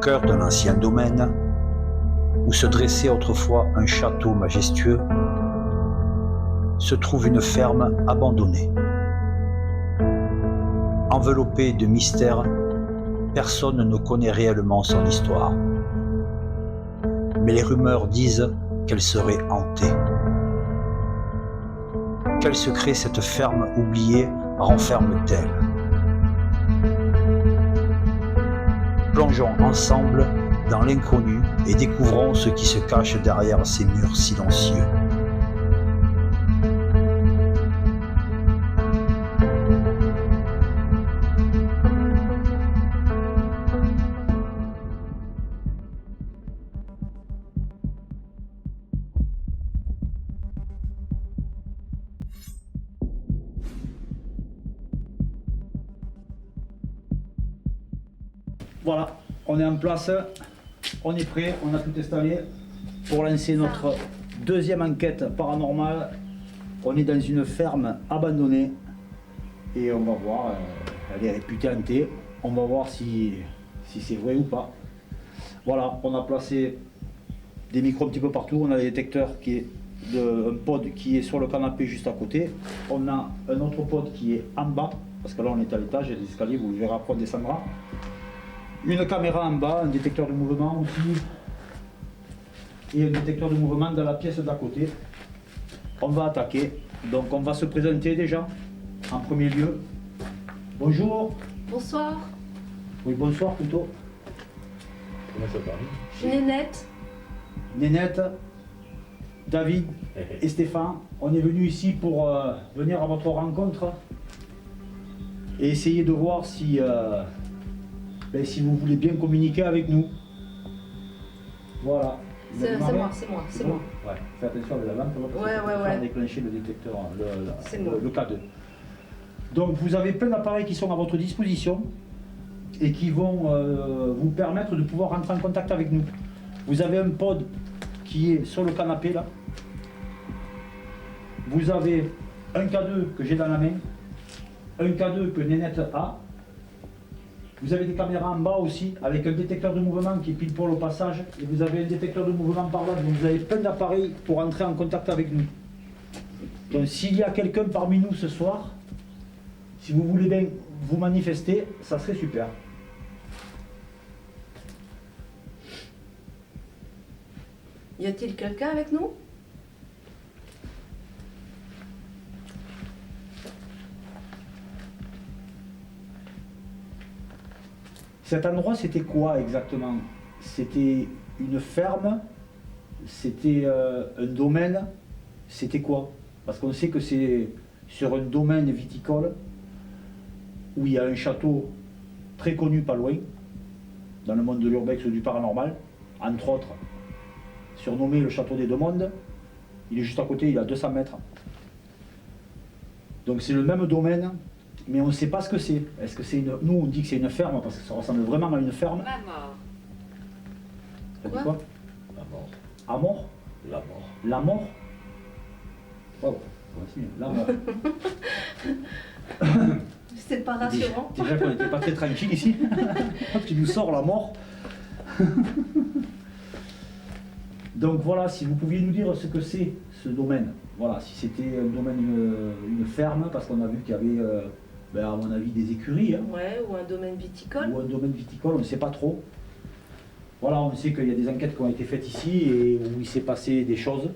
cœur d'un ancien domaine, où se dressait autrefois un château majestueux, se trouve une ferme abandonnée. Enveloppée de mystères, personne ne connaît réellement son histoire. Mais les rumeurs disent qu'elle serait hantée. Quel secret cette ferme oubliée renferme-t-elle? Plongeons ensemble dans l'inconnu et découvrons ce qui se cache derrière ces murs silencieux. Voilà, on est en place, on est prêt, on a tout installé pour lancer notre deuxième enquête paranormale. On est dans une ferme abandonnée et on va voir, elle est réputée hantée, on va voir si c'est vrai ou pas. Voilà, on a placé des micros un petit peu partout, on a des détecteurs un pod qui est sur le canapé juste à côté. On a un autre pod qui est en bas, parce que là on est à l'étage, il y a des escaliers, vous le verrez après, on descendra. Une caméra en bas, un détecteur de mouvement aussi, et un détecteur de mouvement dans la pièce d'à côté. On va attaquer, donc on va se présenter déjà, en premier lieu. Bonjour. Bonsoir. Oui, bonsoir plutôt. Comment ça parle? Nénette. Nénette, David et Stéphane, on est venus ici pour venir à votre rencontre et essayer de voir si vous voulez bien communiquer avec nous. Voilà. C'est moi. Ouais, fais attention avec la lampe, parce que ça peut faire déclencher le détecteur, le K2. Donc vous avez plein d'appareils qui sont à votre disposition et qui vont vous permettre de pouvoir rentrer en contact avec nous. Vous avez un pod qui est sur le canapé là. Vous avez un K2 que j'ai dans la main, un K2 que Nénette a. Vous avez des caméras en bas aussi, avec un détecteur de mouvement qui est pile poil au passage, et vous avez un détecteur de mouvement par là, donc vous avez plein d'appareils pour entrer en contact avec nous. Donc s'il y a quelqu'un parmi nous ce soir, si vous voulez bien vous manifester, ça serait super. Y a-t-il quelqu'un avec nous? Cet endroit, c'était quoi exactement? C'était une ferme? C'était un domaine? C'était quoi? Parce qu'on sait que c'est sur un domaine viticole où il y a un château très connu pas loin, dans le monde de l'urbex ou du paranormal, entre autres, surnommé le château des Deux Mondes. Il est juste à côté, il est à 200 mètres. Donc c'est le même domaine, mais on ne sait pas ce que c'est. Est-ce que c'est une... Nous on dit que c'est une ferme parce que ça ressemble vraiment à une ferme. La mort. T'as dit quoi? La mort. À mort? La mort. La mort? Oh, c'est mieux. La mort. C'est pas rassurant. Déjà qu'on n'était pas très tranquille ici. Tu nous sors la mort. Donc voilà, si vous pouviez nous dire ce que c'est ce domaine. Voilà, si c'était un domaine, une ferme, parce qu'on a vu qu'il y avait, à mon avis, des écuries. Hein, Ouais, ou un domaine viticole. ou un domaine viticole, on ne sait pas trop. Voilà, on sait qu'il y a des enquêtes qui ont été faites ici et où il s'est passé des choses.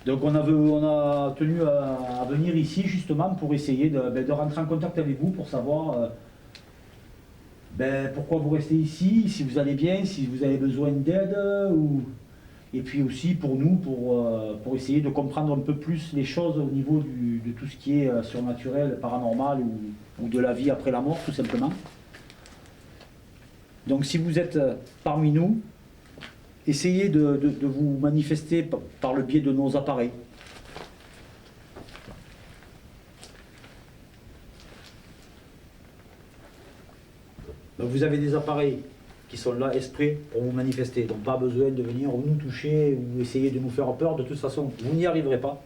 Donc on a tenu à venir ici justement pour essayer de rentrer en contact avec vous pour savoir pourquoi vous restez ici, si vous allez bien, si vous avez besoin d'aide, et puis aussi pour nous, pour essayer de comprendre un peu plus les choses au niveau de tout ce qui est surnaturel, paranormal ou de la vie après la mort tout simplement. Donc si vous êtes parmi nous, essayez de vous manifester par le biais de nos appareils. Donc vous avez des appareils qui sont là exprès pour vous manifester. Donc pas besoin de venir nous toucher ou essayer de nous faire peur. De toute façon, vous n'y arriverez pas.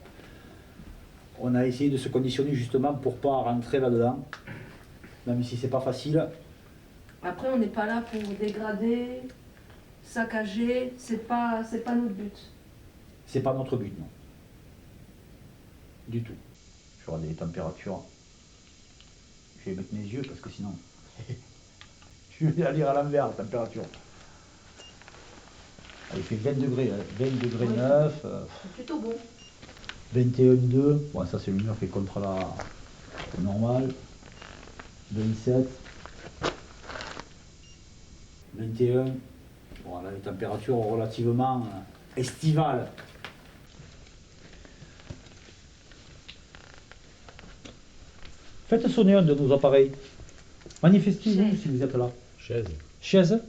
On a essayé de se conditionner justement pour ne pas rentrer là-dedans, même si c'est pas facile. Après, on n'est pas là pour dégrader, saccager, c'est pas notre but. C'est pas notre but, non. Du tout. Je regarde les températures. Je vais mettre mes yeux parce que sinon. Je vais la lire à l'envers, la température. Ah, il fait 20 degrés, 20 degrés Ouais. 9, C'est plutôt bon. 21,2. Bon, ça c'est lumière qui est contre la normale. 27. 21. Bon, là, les températures relativement estivales. Faites sonner un de nos appareils. Manifestez-vous Chaise. si vous êtes là. Chaise. Chaise.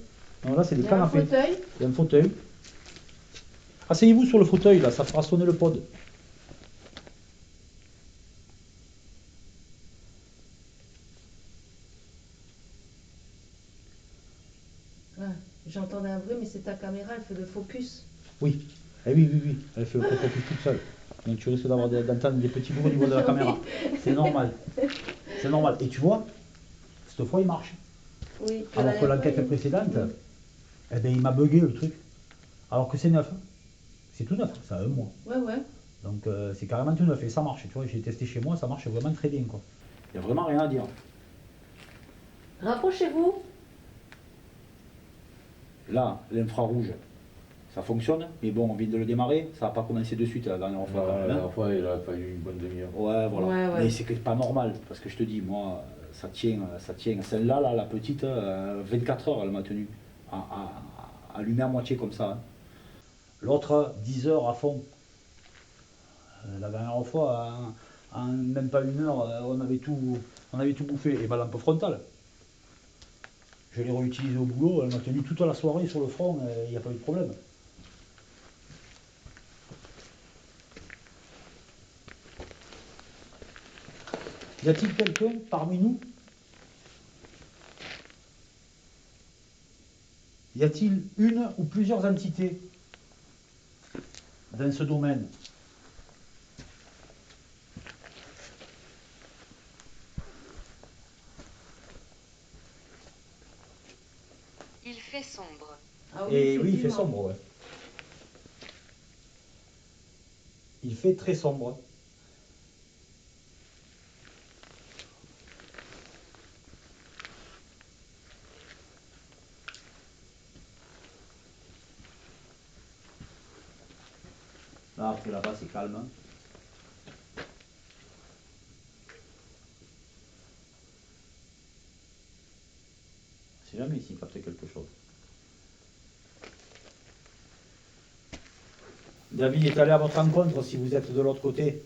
Non, là c'est des Il y a un canapés. fauteuil. Il y a un fauteuil. Asseyez-vous sur le fauteuil, là, ça fera sonner le pod. Ah, j'entendais un bruit, mais c'est ta caméra, elle fait le focus. Oui. Eh oui, oui, oui. Elle fait le focus toute seule. Donc tu risques d'entendre des petits bruits au niveau de la caméra. C'est normal. C'est normal. Et tu vois, cette fois il marche. Oui. Alors que l'enquête précédente, eh ben, il m'a bugué le truc. Alors que c'est neuf. Hein. C'est tout neuf, ça a un mois. Ouais, ouais. Donc c'est carrément tout neuf et ça marche. Tu vois, j'ai testé chez moi, ça marche vraiment très bien, quoi. Il n'y a vraiment rien à dire. Rapprochez-vous. Là, l'infrarouge, ça fonctionne, mais bon, on vient de le démarrer, ça n'a pas commencé de suite la dernière fois. Voilà, quand la même, hein. dernière fois, il a fallu une bonne demi-heure. Ouais, voilà. Ouais, ouais. Mais c'est pas normal, parce que je te dis, moi, ça tient. Celle-là, là, la petite, 24 heures, elle m'a tenu. Allumée à moitié comme ça. Hein. L'autre, 10 heures à fond. La dernière fois, en même pas une heure, on avait tout bouffé. Et ma lampe frontale. Je l'ai réutilisée au boulot, elle m'a tenu toute la soirée sur le front, il n'y a pas eu de problème. Y a-t-il quelqu'un parmi nous? Y a-t-il une ou plusieurs entités dans ce domaine? Il fait sombre. Ah Et oui, il fait effectivement. sombre, ouais. Il fait très sombre. Là, après là-bas, c'est calme. Hein. C'est jamais ici capter quelque chose. David est allé à votre rencontre si vous êtes de l'autre côté.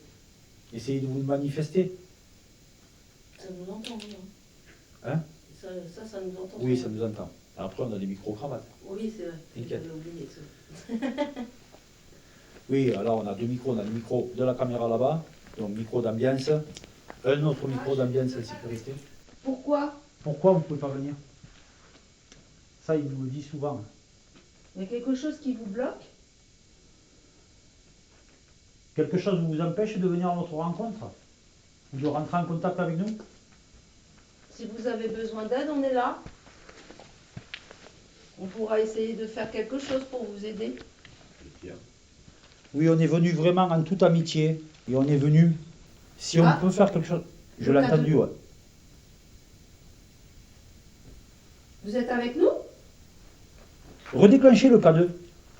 Essayez de vous manifester. Ça nous entend, non? Hein? Ça nous entend. Oui, ça nous entend. Après, on a des micro-cravates. Oui, c'est vrai. T'inquiète. J'avais oublié ça. Oui, alors on a deux micros. On a le micro de la caméra là-bas, donc micro d'ambiance. Un autre micro d'ambiance en sécurité. Pourquoi? Pourquoi vous ne pouvez pas venir? Ça, il nous le dit souvent. Il y a quelque chose qui vous bloque? Quelque chose vous empêche de venir à notre rencontre? Ou de rentrer en contact avec nous? Si vous avez besoin d'aide, on est là. On pourra essayer de faire quelque chose pour vous aider. Bien. Oui, on est venu vraiment en toute amitié. Et on est venu, si on Ah. peut faire quelque chose. Je l'ai Le entendu, ouais. Vous êtes avec nous? Redéclenchez le K2.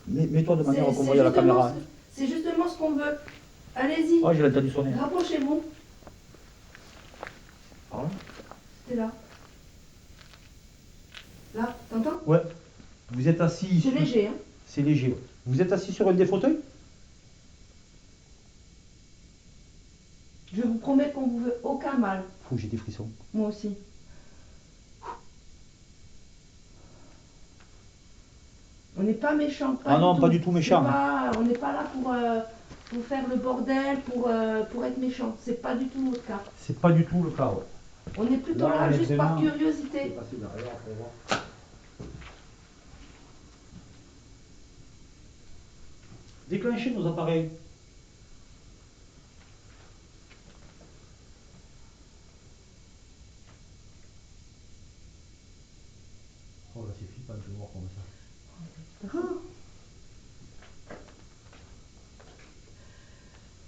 Mets-toi de manière à C'est convoyer la justement caméra. c'est justement ce qu'on veut. Allez-y. Oh, je l'ai entendu sonner. Rapprochez-vous. Ah ouais? C'était là. Là, t'entends? Ouais. Vous êtes assis. C'est léger, hein? C'est léger. Ouais. Vous êtes assis sur un des fauteuils? Je vous promets qu'on vous veut aucun mal. Fou, j'ai des frissons. Moi aussi. On n'est pas méchants. Ah non, pas du tout méchant. On n'est pas là pour faire le bordel, pour être méchant. C'est pas du tout notre cas. C'est pas du tout le cas, ouais. On est plutôt Là, là on est juste par vraiment- curiosité. Passer derrière pour voir. Déclenchez nos appareils.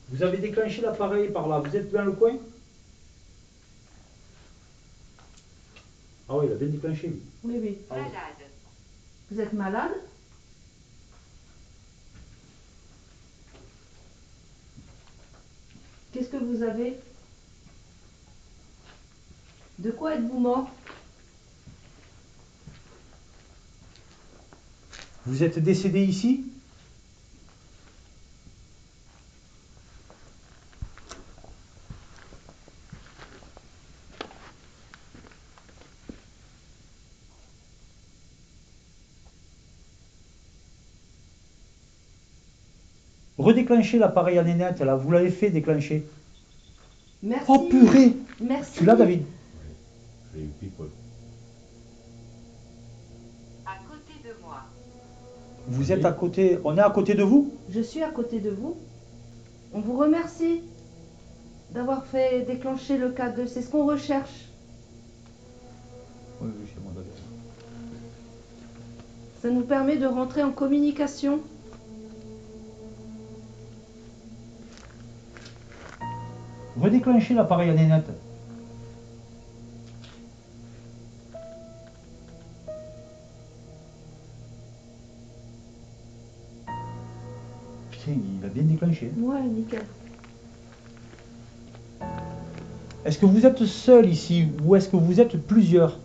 Vous avez déclenché l'appareil par là, vous êtes dans le coin? Ah oui, il a bien déclenché. Lui. Oui, oui. Malade. Vous êtes malade? Qu'est-ce que vous avez? De quoi êtes-vous mort? Vous êtes décédé ici? Redéclenchez l'appareil à nénette, là, vous l'avez fait déclencher. Merci. Oh purée! Merci. Tu l'as, David? J'ai eu pile poil. À côté de moi. Vous êtes à côté, on est à côté de vous? Je suis à côté de vous. On vous remercie d'avoir fait déclencher le K2. C'est ce qu'on recherche. Oui, oui, chez moi, David. Ça nous permet de rentrer en communication. Redéclenchez l'appareil à nénette. Putain, il a bien déclenché. Ouais, nickel. Est-ce que vous êtes seul ici ou est-ce que vous êtes plusieurs?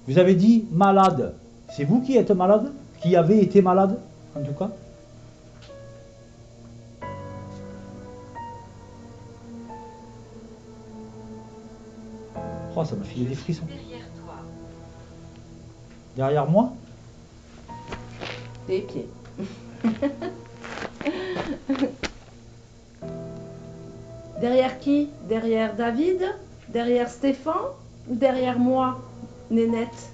Vous avez dit malade. C'est vous qui êtes malade? Qui avez été malade, en tout cas? Oh, ça m'a filé des frissons. Derrière toi. Derrière moi? Les pieds. Derrière qui? Derrière David? Derrière Stéphane? Ou derrière moi, Nénette?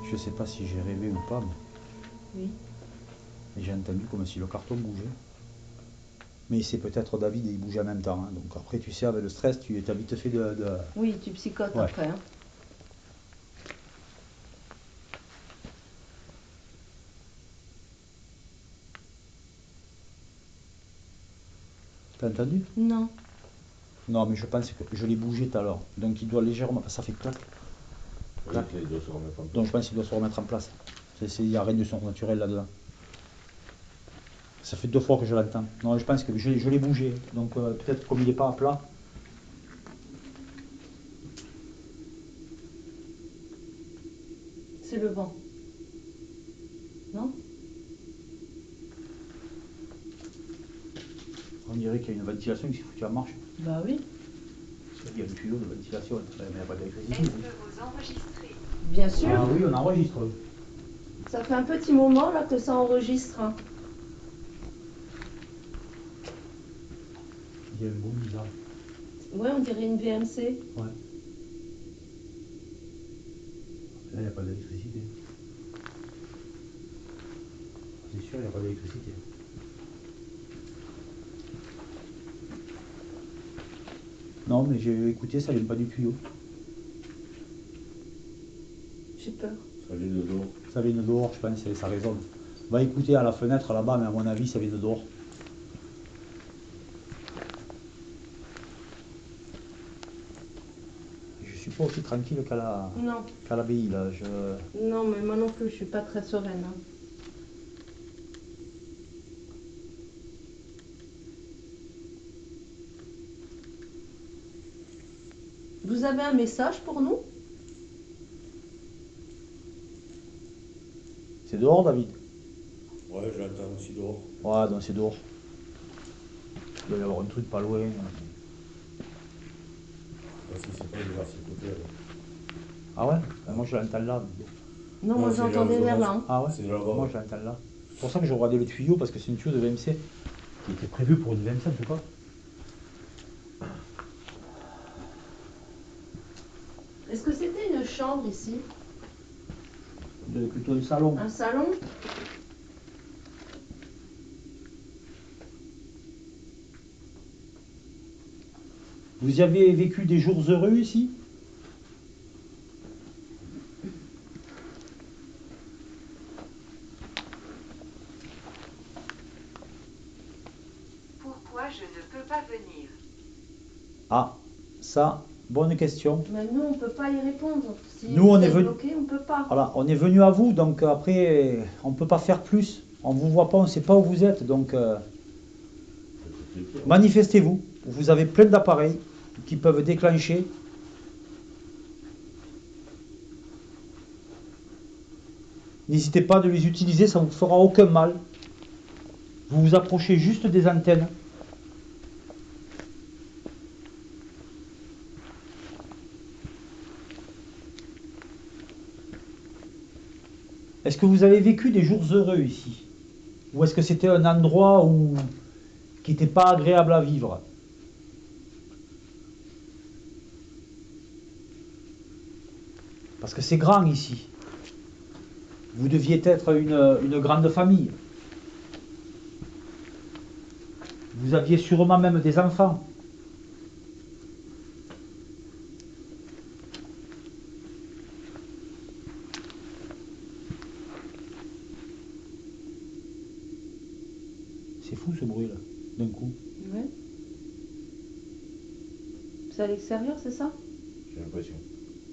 Je sais pas si j'ai rêvé ou pas, mais Oui. j'ai entendu comme si le carton bougeait. Mais c'est peut-être David et il bougeait en même temps. Hein. Donc après, tu sais, avec le stress, tu as vite fait de... Oui, tu psychotes Ouais. après. Hein. T'as entendu? Non. Non, mais je pense que je l'ai bougé tout à l'heure. Donc il doit légèrement... Ça fait clac. Oui, il doit se remettre en place. Donc je pense qu'il doit se remettre en place. Il n'y a rien de son naturel là-dedans. Ça fait 2 fois que je l'entends. Non, je pense que je l'ai bougé. Donc peut-être comme il n'est pas à plat. C'est le vent. Non? On dirait qu'il y a une ventilation qui s'est foutue en marche. Bah oui. Il y a le tuyau de ventilation. Mais il n'y a pas d'électricité. Est-ce que vous enregistrez? Bien sûr. Ah oui, on enregistre. Ça fait un petit moment là que ça enregistre. Hein. Il y a un bruit bizarre. Ouais, on dirait une VMC. Ouais. Là, il n'y a pas d'électricité. C'est sûr, il n'y a pas d'électricité. Non, mais j'ai écouté, ça vient pas du tuyau. J'ai peur. Ça vient de dehors. Ça vient de dehors, je pense, et ça résonne. Va écouter à la fenêtre là-bas, mais à mon avis, ça vient de dehors. Je suis pas aussi tranquille Non. qu'à l'abbaye, là. Non, mais moi non plus, je suis pas très sereine. Hein. Vous avez un message pour nous? C'est dehors, David? Ouais, j'entends aussi dehors. Ouais, donc c'est dehors. Il doit y avoir un truc pas loin. Parce que c'est pas de ce côté. Alors. Ah ouais? Moi, je l'entends là. Non, moi c'est j'entendais là, vers là. Hein. Ah ouais? C'est là-bas. Moi, je l'entends là. C'est pour ça que je regardais le tuyau, parce que c'est une tuyau de VMC qui était prévue pour une VMC en tout cas. Est-ce que c'était une chambre ici? Plutôt le salon. Un salon? Vous y avez vécu des jours heureux ici? Pourquoi je ne peux pas venir? Ah, ça, bonne question. Mais nous, on peut pas y répondre. Si Nous, on vous est êtes venu- bloqué, on peut pas. Voilà, on est venu à vous, donc après, on ne peut pas faire plus. On ne vous voit pas, on ne sait pas où vous êtes, donc manifestez-vous. Vous avez plein d'appareils qui peuvent déclencher. N'hésitez pas de les utiliser, ça ne vous fera aucun mal. Vous vous approchez juste des antennes. Est-ce que vous avez vécu des jours heureux ici? Ou est-ce que c'était un endroit qui n'était pas agréable à vivre? Parce que c'est grand ici. Vous deviez être une grande famille. Vous aviez sûrement même des enfants. C'est fou ce bruit là, d'un coup. Ouais. C'est à l'extérieur, c'est ça? J'ai l'impression.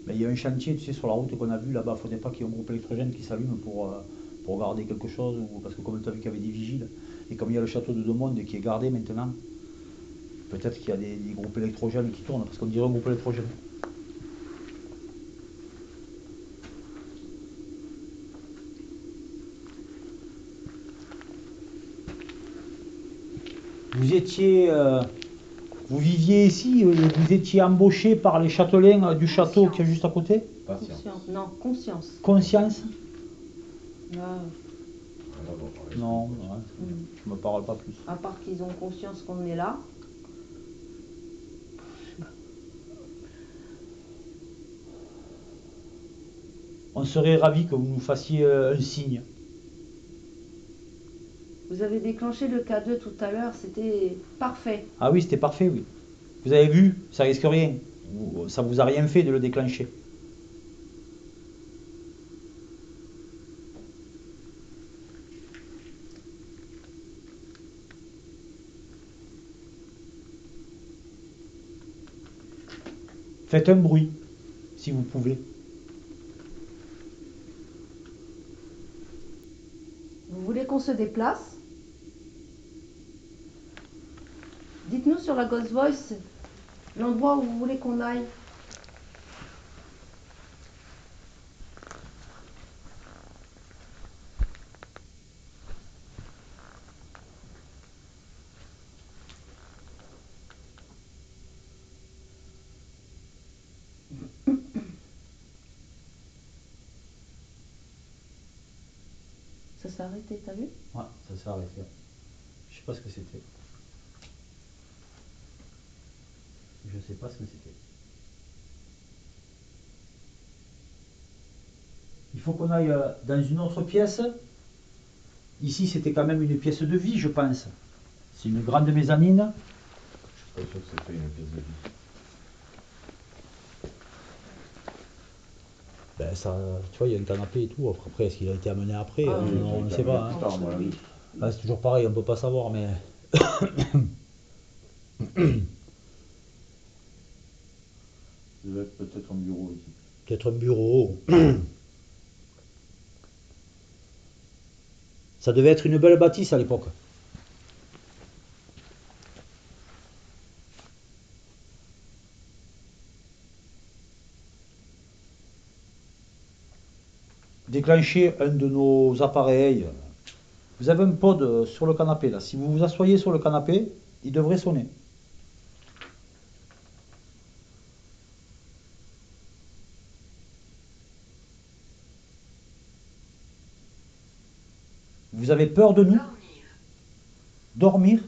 Mais il y a un chantier, tu sais, sur la route qu'on a vu là-bas. Il ne faudrait pas qu'il y ait un groupe électrogène qui s'allume pour garder quelque chose. Parce que comme tu as vu qu'il y avait des vigiles, et comme il y a le château de Demonde qui est gardé maintenant, peut-être qu'il y a des groupes électrogènes qui tournent, parce qu'on dirait un groupe électrogène. Vous viviez ici, vous étiez embauché par les châtelains du château qui est juste à côté? Patient. Conscience. Non, conscience. Conscience? Ah, On va voir par la Non, suite. ouais, mm. je me parle pas plus. À part qu'ils ont conscience qu'on est là. On serait ravis que vous nous fassiez un signe. Vous avez déclenché le K2 tout à l'heure, c'était parfait. Ah oui, c'était parfait, oui. Vous avez vu, ça risque rien. Ça vous a rien fait de le déclencher. Faites un bruit, si vous pouvez. Vous voulez qu'on se déplace? Dites-nous sur la Ghost Voice l'endroit où vous voulez qu'on aille. Ça s'est arrêté, t'as vu? Ouais, ça s'est arrêté. Je sais pas ce que c'était. Je sais pas ce que c'était. Il faut qu'on aille dans une autre pièce. Ici, c'était quand même une pièce de vie, je pense. C'est une grande mezzanine. Je suis pas sûr que c'était une pièce de vie. Ben ça, tu vois, il y a un canapé et tout. Après, est-ce qu'il a été amené après? Ah, oui, On ne sait pas. Hein. Plus tard, à mon avis. Ah, c'est toujours pareil, on ne peut pas savoir, mais... Ça devait être peut-être un bureau ici. Peut-être un bureau. Ça devait être une belle bâtisse à l'époque. Déclenchez un de nos appareils. Vous avez un pod sur le canapé là. Si vous vous asseyez sur le canapé, il devrait sonner. Vous avez peur de nous? Dormir. Dormir?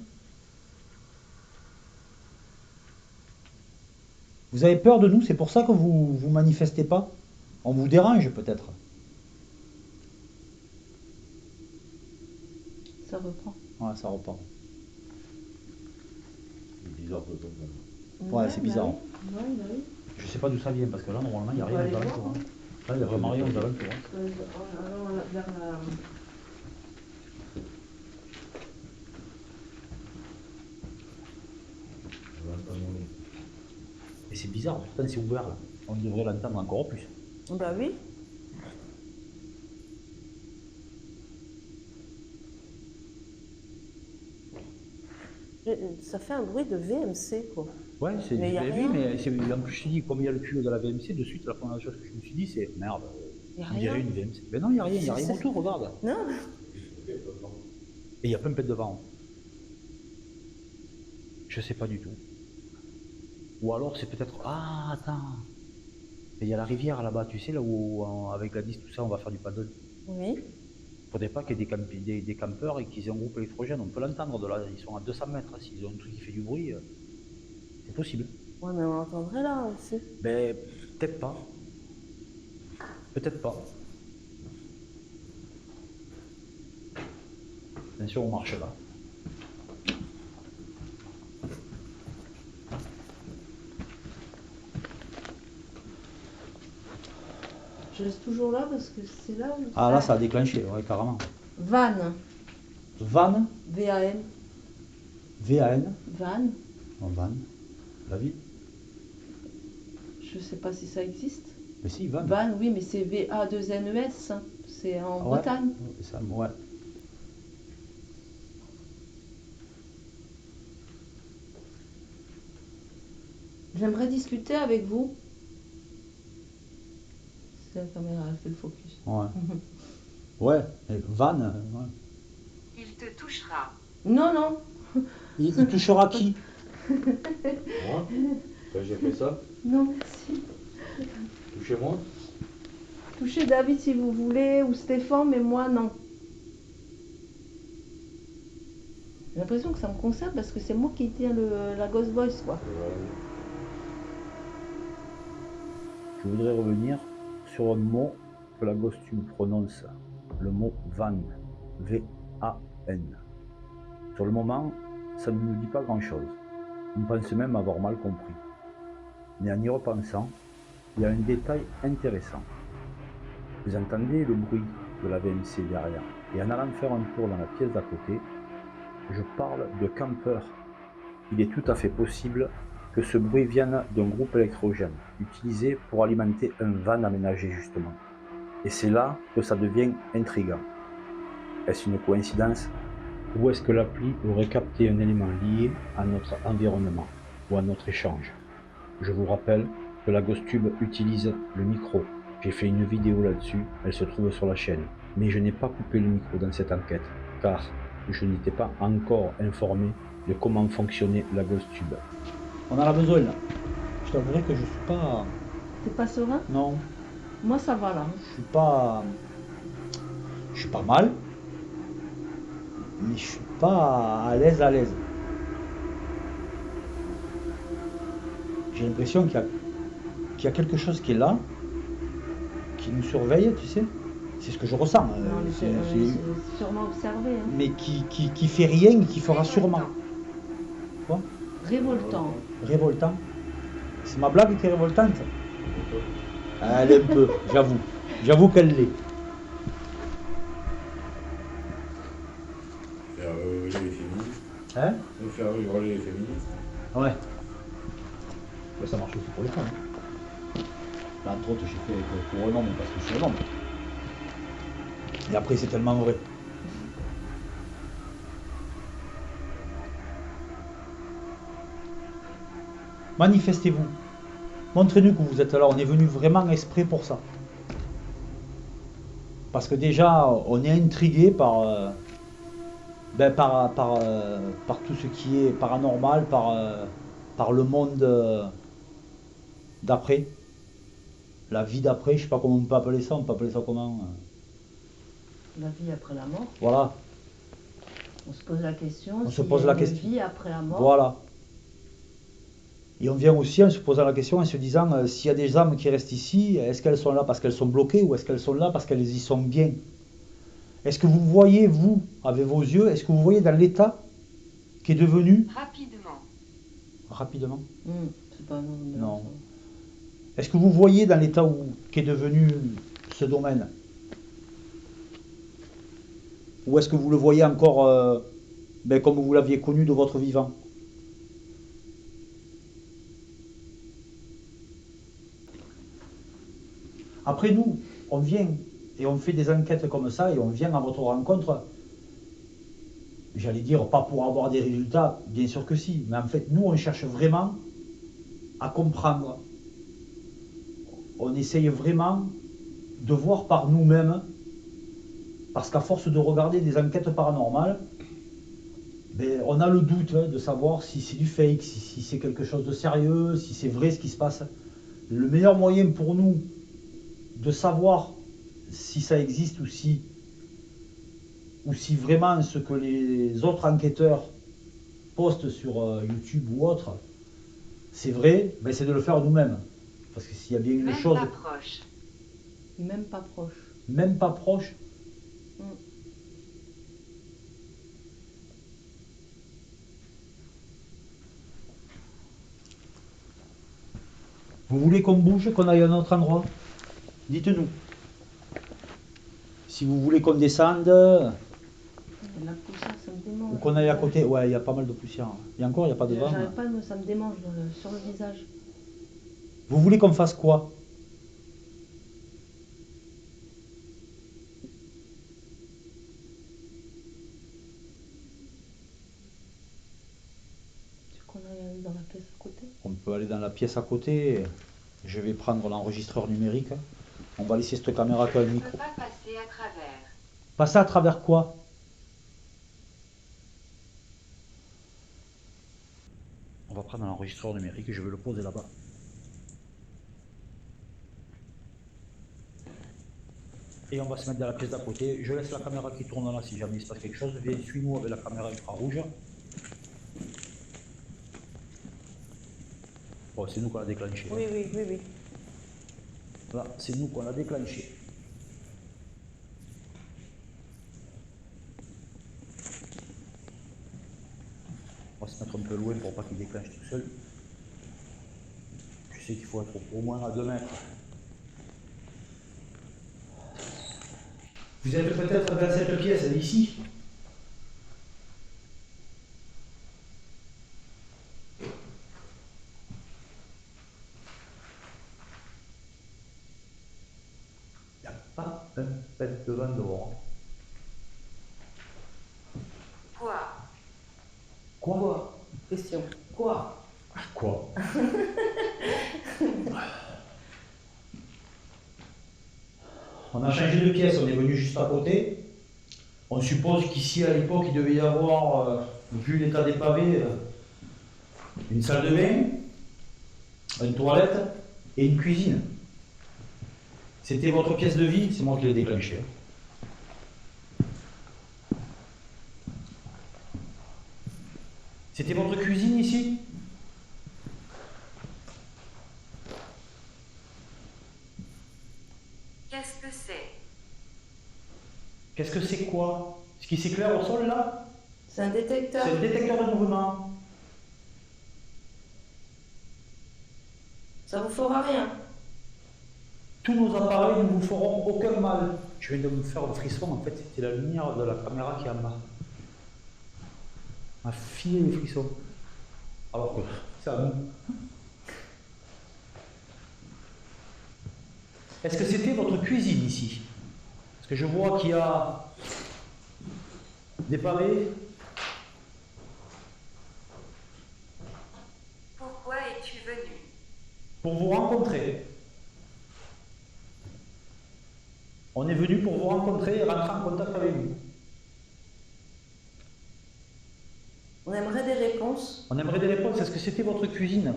Vous avez peur de nous, c'est pour ça que vous manifestez pas? On vous dérange peut-être? Ça reprend. Ouais, ça repart. Il est 10 heures de temps. Ouais, c'est bizarre. Bah oui. Je sais pas d'où ça vient parce que là normalement il n'y a On va rien aller aux voir, alentours. hein. Là il n'y a vraiment rien aux alentours. Allons vers la... Et c'est bizarre, pourtant c'est ouvert là. On devrait l'entendre encore plus. Bah oui. Ça fait un bruit de VMC, quoi. Ouais, c'est Mais y a oui, rien. mais en plus je te dis, comme il y a le tuyau de la VMC, de suite la première chose que je me suis dit c'est merde, Y a on dirait rien. une VMC. Mais non, il n'y a rien autour, regarde. Non. Et il y a plein de devant. Je sais pas du tout. Ou alors c'est peut-être. Ah, attends. Il y a la rivière là-bas, tu sais, là où avec la 10, tout ça, on va faire du paddle. Oui. Faudrait pas qu'il y ait des campeurs et qu'ils aient un groupe électrogène. On peut l'entendre de là, ils sont à 200 mètres. S'ils ont un truc qui fait du bruit, c'est possible. Ouais, mais on l'entendrait là aussi. Mais peut-être pas. Peut-être pas. Attention, on marche là. Je reste toujours là parce que c'est là où... Ah là, ça a déclenché, ouais, carrément. Van. Van, V-A-N. V-A-N, Van. Van, la ville. Je sais pas si ça existe. Mais si, Van. Van, oui, mais c'est V-A-2-N-E-S. C'est en Ouais. Bretagne. Ça, ouais. J'aimerais discuter avec vous. C'est la caméra, elle fait le focus. Ouais. Ouais, et Van, ouais. Il te touchera. Non, non. Il touchera qui? Moi Quand j'ai fait ça, Non, merci. touchez-moi. Touchez David si vous voulez, ou Stéphane, mais moi, non. J'ai l'impression que ça me concerne parce que c'est moi qui tiens la Ghost Voice, quoi. Je voudrais revenir sur un mot que la Ghostube prononce, le mot Van, V-A-N. Sur le moment, ça ne nous dit pas grand-chose. On pense même avoir mal compris. Mais en y repensant, il y a un détail intéressant. Vous entendez le bruit de la VMC derrière, et en allant faire un tour dans la pièce d'à côté, je parle de campeurs. Il est tout à fait possible que ce bruit vienne d'un groupe électrogène, utilisé pour alimenter un van aménagé justement. Et c'est là que ça devient intriguant. Est-ce une coïncidence? Ou est-ce que l'appli aurait capté un élément lié à notre environnement ou à notre échange? Je vous rappelle que la Ghostube utilise le micro. J'ai fait une vidéo là-dessus, elle se trouve sur la chaîne. Mais je n'ai pas coupé le micro dans cette enquête, car je n'étais pas encore informé de comment fonctionnait la Ghostube. On en a besoin là. Je t'avouerai que je suis pas... T'es pas serein? Non, Moi, ça va là. je suis pas... Je suis pas mal, mais je suis pas à l'aise à l'aise. J'ai l'impression qu'il y a quelque chose qui est là, qui nous surveille, tu sais. C'est ce que je ressens. Non, mais c'est sûrement observé. Hein. Mais qui fait rien et qui fera sûrement. Quoi? Révoltant. Révoltant. C'est ma blague qui est révoltante. Elle est un peu, j'avoue. J'avoue qu'elle l'est. Faire rigoler les féministes. Hein? Faire rigoler les féministes. Ouais. Ouais, ça marche aussi pour les femmes. Là, entre autres, j'ai fait pour un homme parce que je suis un homme. Et après, c'est tellement vrai. Manifestez-vous. Montrez-nous que vous êtes là. On est venu vraiment exprès pour ça. Parce que déjà, on est intrigué par tout ce qui est paranormal, par le monde d'après. La vie d'après, je sais pas comment on peut appeler ça. On peut appeler ça comment? La vie après la mort. Voilà. On se pose la question. On se s'il pose y a la une question. vie après la mort. Voilà. Et on vient aussi en se posant la question, en se disant, s'il y a des âmes qui restent ici, est-ce qu'elles sont là parce qu'elles sont bloquées ou est-ce qu'elles sont là parce qu'elles y sont bien? Est-ce que vous voyez, vous, avec vos yeux, est-ce que vous voyez dans l'état qui est devenu rapidement. C'est pas non. Non. Est-ce que vous voyez dans l'état qu'est devenu ce domaine? Ou est-ce que vous le voyez encore comme vous l'aviez connu de votre vivant? Après nous, on vient et on fait des enquêtes comme ça et on vient à votre rencontre, j'allais dire pas pour avoir des résultats, bien sûr que si, mais en fait nous on cherche vraiment à comprendre. On essaye vraiment de voir par nous-mêmes, parce qu'à force de regarder des enquêtes paranormales, on a le doute de savoir si c'est du fake, si c'est quelque chose de sérieux, si c'est vrai ce qui se passe. Le meilleur moyen pour nous de savoir si ça existe ou si vraiment ce que les autres enquêteurs postent sur YouTube ou autre, c'est vrai, c'est de le faire nous-mêmes. Parce que s'il y a bien une Même chose... pas proche. Même pas proche. Même pas proche. Vous voulez qu'on bouge, qu'on aille à un autre endroit? Dites-nous. Si vous voulez qu'on descende, La poussière, ça me démange. ou qu'on aille à côté. Ouais, il y a pas mal de poussière. Il y a encore, il n'y a pas de vent. J'arrive pas, ça me démange sur le visage. Vous voulez qu'on fasse quoi? Tu qu'on aille aller dans la pièce à côté? On peut aller dans la pièce à côté. Je vais prendre l'enregistreur numérique. On va laisser cette caméra avec un On ne micro. peut pas passer à travers. Passer à travers quoi? On va prendre l'enregistreur numérique et je vais le poser là-bas. Et on va se mettre dans la pièce d'à côté. Je laisse la caméra qui tourne là si jamais il se passe quelque chose. Viens, suis-nous avec la caméra infrarouge. Bon, c'est nous qu'on l'a déclenché. Oui. Là, c'est nous qu'on l'a déclenché. On va se mettre un peu loin pour pas qu'il déclenche tout seul. Je sais qu'il faut être au moins à 2 mètres. Vous êtes peut-être dans cette pièce, ici. Il n'y a pas un pet de vent dehors. Quoi? Quoi? Question. Quoi? Quoi? On a changé de pièce, on est venu juste à côté. On suppose qu'ici, à l'époque, il devait y avoir, vu l'état des pavés, une salle de bain, une toilette et une cuisine. C'était votre pièce de vie, c'est moi qui l'ai déclenché. C'était votre cuisine ici? Qu'est-ce que c'est? Qu'est-ce que c'est quoi? Ce qui s'éclaire au sol là? C'est un détecteur. C'est le détecteur de mouvement. Ça vous fera rien. Tous nos appareils ne vous feront aucun mal. Je viens de me faire un frisson, en fait, c'était la lumière de la caméra qui est en bas. M'a filé les frissons. Alors que c'est à nous. Est-ce que c'était votre cuisine ici? Parce que je vois qu'il y a des pavés. Pourquoi es-tu venu? Pour vous rencontrer. On est venu pour vous rencontrer et rentrer en contact avec vous. On aimerait des réponses. On aimerait des réponses. Est-ce que c'était votre cuisine?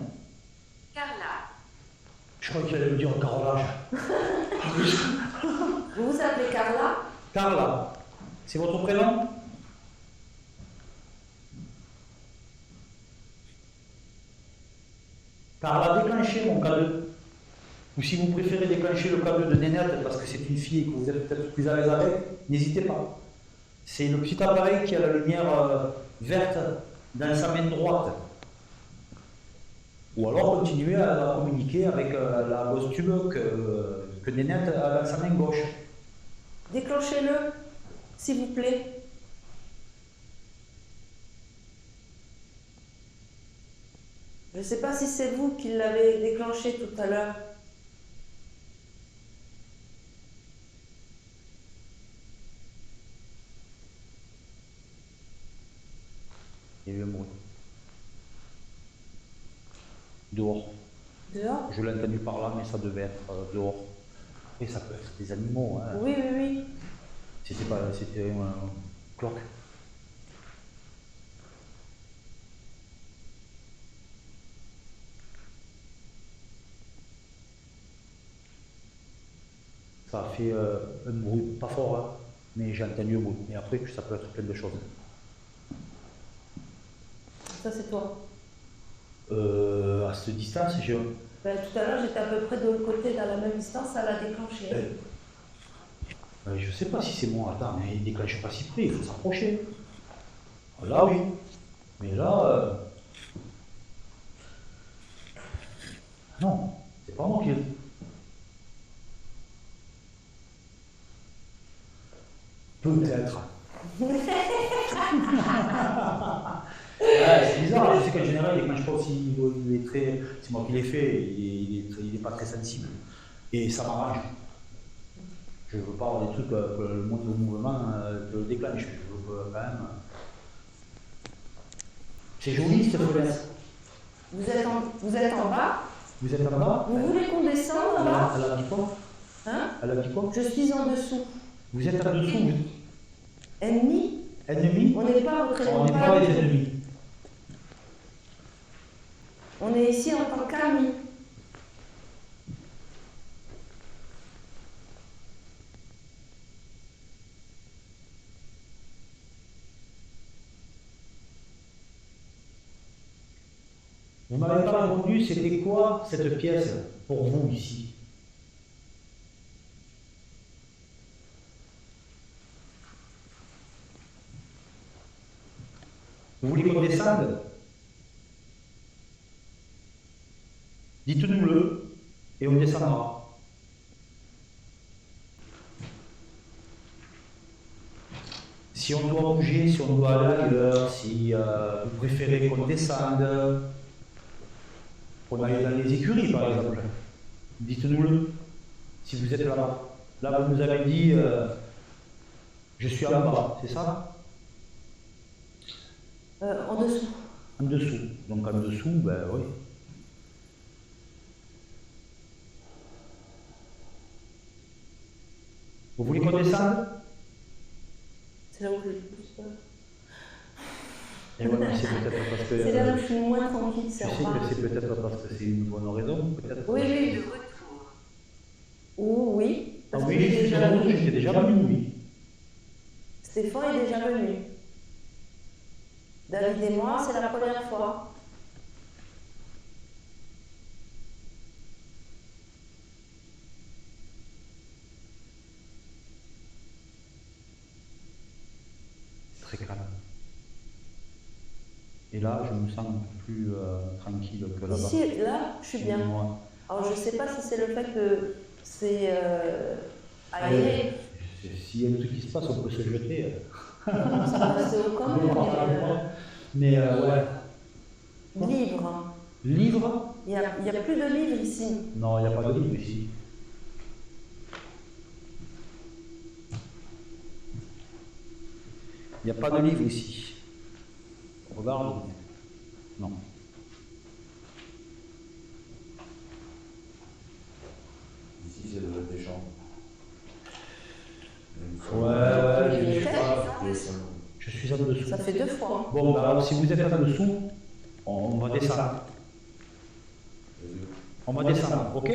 Carla. Je crois qu'il allait me dire carrelage. Vous vous appelez Carla? Carla, c'est votre prénom? Carla, déclenchez mon K2. Ou si vous préférez déclencher le K2 de Nénette parce que c'est une fille et que vous êtes peut-être plus à l'aise avec, n'hésitez pas. C'est le petit appareil qui a la lumière verte dans sa main droite. Ou alors continuer à communiquer avec la grosse tube que Nénette a dans sa main gauche. Déclenchez-le, s'il vous plaît. Je ne sais pas si c'est vous qui l'avez déclenché tout à l'heure. Il y a eu un bruit. Dehors. Dehors? Je l'ai entendu par là, mais ça devait être dehors. Et ça peut être des animaux. Hein. Oui, oui, oui. C'était pas. C'était un cloque. Ça a fait un bruit, pas fort, hein, mais j'ai entendu un bruit. Et après, ça peut être plein de choses. Ça, c'est toi. À cette distance, j'ai. Ben, tout à l'heure, j'étais à peu près de l'autre côté, dans la même distance, ça l'a déclenché. Je sais pas si c'est moi. Attends, mais il déclenche pas si près, il faut s'approcher. Là, oui. Mais là. Non, c'est pas moi qui. Peut-être. Ouais, c'est bizarre, je sais qu'en général, il déclenche pas aussi. Il est très. C'est moi qui l'ai fait, il est pas très sensible. Et ça m'arrange. Je veux pas avoir des trucs que le monde au mouvement te le déclenche. Je veux quand même. C'est joli cette fenêtre. Vous êtes en bas? Vous êtes en bas? Vous voulez qu'on descende en bas? Elle a dit quoi? Hein? Elle a dit quoi? Je suis en dessous. Vous êtes en dessous? Ennemi? Ennemis? On n'est pas au très On n'est pas des ennemis. On est ici en tant qu'amis. Vous m'avez pas répondu, c'était quoi cette pièce pour vous ici? Vous voulez qu'on descende? Dites-nous-le et on descendra. Si on doit bouger, si on doit aller ailleurs, si vous préférez qu'on descende, qu'on aille dans les écuries par exemple, dites-nous-le. Si vous êtes là-bas. Là, vous nous avez dit, je suis en bas, c'est ça? En dessous. En dessous. Donc en dessous, ben oui. Vous voulez qu'on descende? C'est là où j'ai le plus peur. Et voilà, c'est peut-être parce que. C'est là où je suis moins tranquille, Je c'est sais en bas. que c'est peut-être parce que c'est une bonne raison, peut-être. Oui, oui. De retour. Ou oui. Ah Parce oui, que j'ai déjà venu. j'étais déjà venu, oui. Stéphane est déjà venu. David et moi, c'est la première fois. Très calme. Et là, je me sens plus tranquille que là-bas. Ici, là, je suis bien. Moi, Alors, je ne sais pas si c'est le fait que c'est aéré. s'il y a un truc qui se passe, on peut se jeter. Ça va passer au corps, Mais ouais. mais livre. Livre? Il n'y a plus de livres ici. Non, il n'y a pas de livre ici. Il n'y a pas de livre ici. Regarde. Non. Ici, c'est des chambres. Ouais, je je suis en dessous. Ça fait 2 fois. Bon, bah, alors si vous êtes en dessous, on va descendre. On va descendre, ok?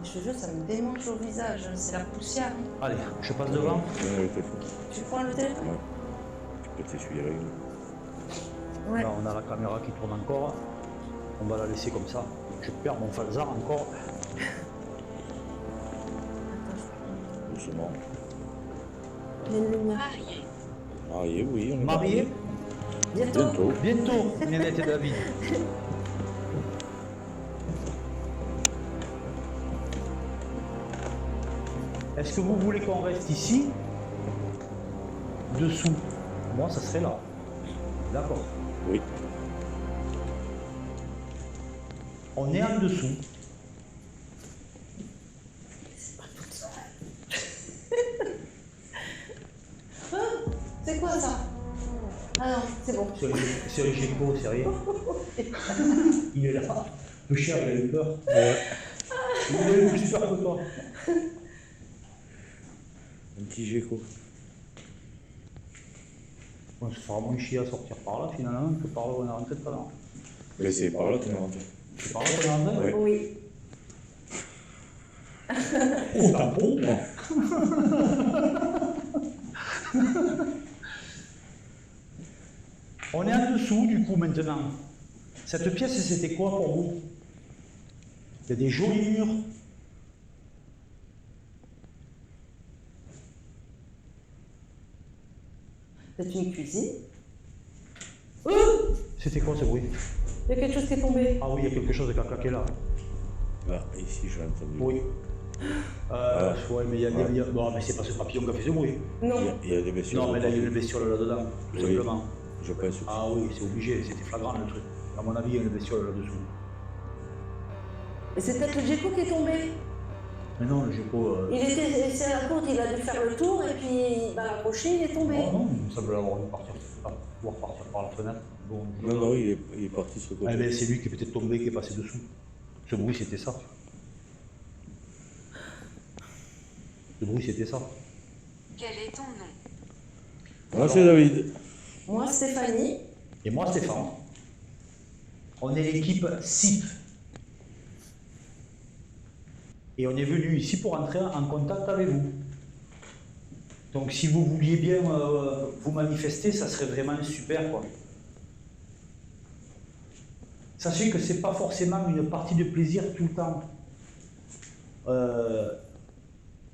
Je te jure, ça me démange au visage. C'est la poussière. Allez, je passe devant. Ouais, t'es fou. Tu prends le téléphone? Ouais. Tu peux t'essuyer les règles. Ouais. Là, on a la caméra qui tourne encore. On va la laisser comme ça. Je perds mon falzar encore. Doucement. Les lumières. Marié, oui. On est Marié? Bientôt. Bientôt. Bientôt, Nénette et David. Est-ce que vous voulez qu'on reste ici? Dessous? Moi, ça serait là. D'accord. Oui. On est en dessous. C'est quoi ça? Ah non, c'est bon. C'est le Géco, c'est rien. Il est là. Le chien, il a eu peur. Il a eu plus peur que toi. Un petit gecko. On se fera moins chier à sortir par là finalement que par là où on est rentré tout à l'heure. Mais c'est par là qu'on est rentré. C'est par là qu'on est rentré? Ouais. Oui. Oh, tampon, moi. On est en dessous du coup maintenant. Cette pièce, c'était quoi pour vous? Il y a des jolis murs. C'est une cuisine. C'était quoi ce bruit? Il y a quelque chose qui est tombé. Ah oui, il y a quelque chose qui a claqué là. Là, ici, j'ai entendu. Oui. Ouais, mais il y a des... Non, mais c'est pas ce papillon qui a fait ce bruit. Non. Il y a des bestioles. Non, mais là, il y a une bestiole là-dedans, tout Oui. simplement. Je pense aussi. Ah oui, c'est obligé, c'était flagrant le truc. À mon avis, il y a une bestiole là-dessous. Et c'est peut-être le gecko qui est tombé. Mais non, le Géco... Il était c'est à la porte, il a dû faire le tour et puis il va accrocher, il est tombé. Oh non, il me semble avoir dû partir, pouvoir partir par la fenêtre. Bon, Non, non, il est parti sur le côté. Ah, ben, c'est lui qui est peut-être tombé, qui est passé dessous. Ce bruit, c'était ça. Le bruit, c'était ça. Quel est ton nom? Moi, c'est David. Moi, Stéphanie. Et moi, Stéphane. On est l'équipe SIP. Et on est venu ici pour entrer en contact avec vous. Donc si vous vouliez bien vous manifester, ça serait vraiment super, quoi. Sachez que c'est pas forcément une partie de plaisir tout le temps.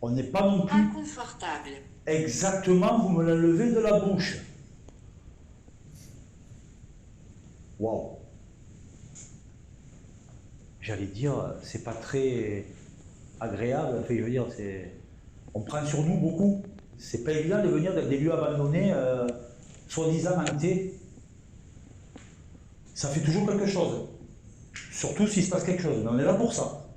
On n'est pas non plus Inconfortable. exactement, vous me la levez de la bouche. Waouh. J'allais dire, c'est pas très agréable, enfin, je veux dire, on prend sur nous beaucoup. C'est pas évident de venir dans des lieux abandonnés, soi-disant hantés. Ça fait toujours quelque chose. Surtout s'il se passe quelque chose. Mais on est là pour ça.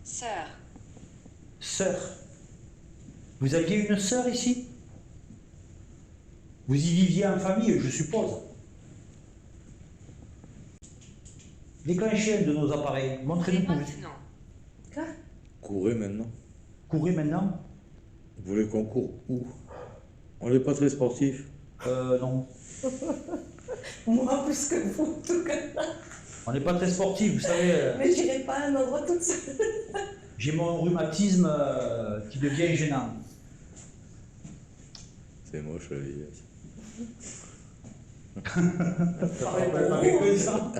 Sœur. Sœur. Vous aviez une sœur ici? Vous y viviez en famille, je suppose. Déclenchez un de nos appareils. Et Montrez-nous que vous maintenant? Quoi? Courez maintenant. courez maintenant. Vous voulez qu'on court où? On n'est pas très sportif. Non. Moi, plus que vous, en tout cas. On n'est pas très sportif, vous savez. Mais j'irai pas à un endroit toute seule. J'ai mon rhumatisme qui devient gênant. C'est moche, la vieillesse. Avec ça.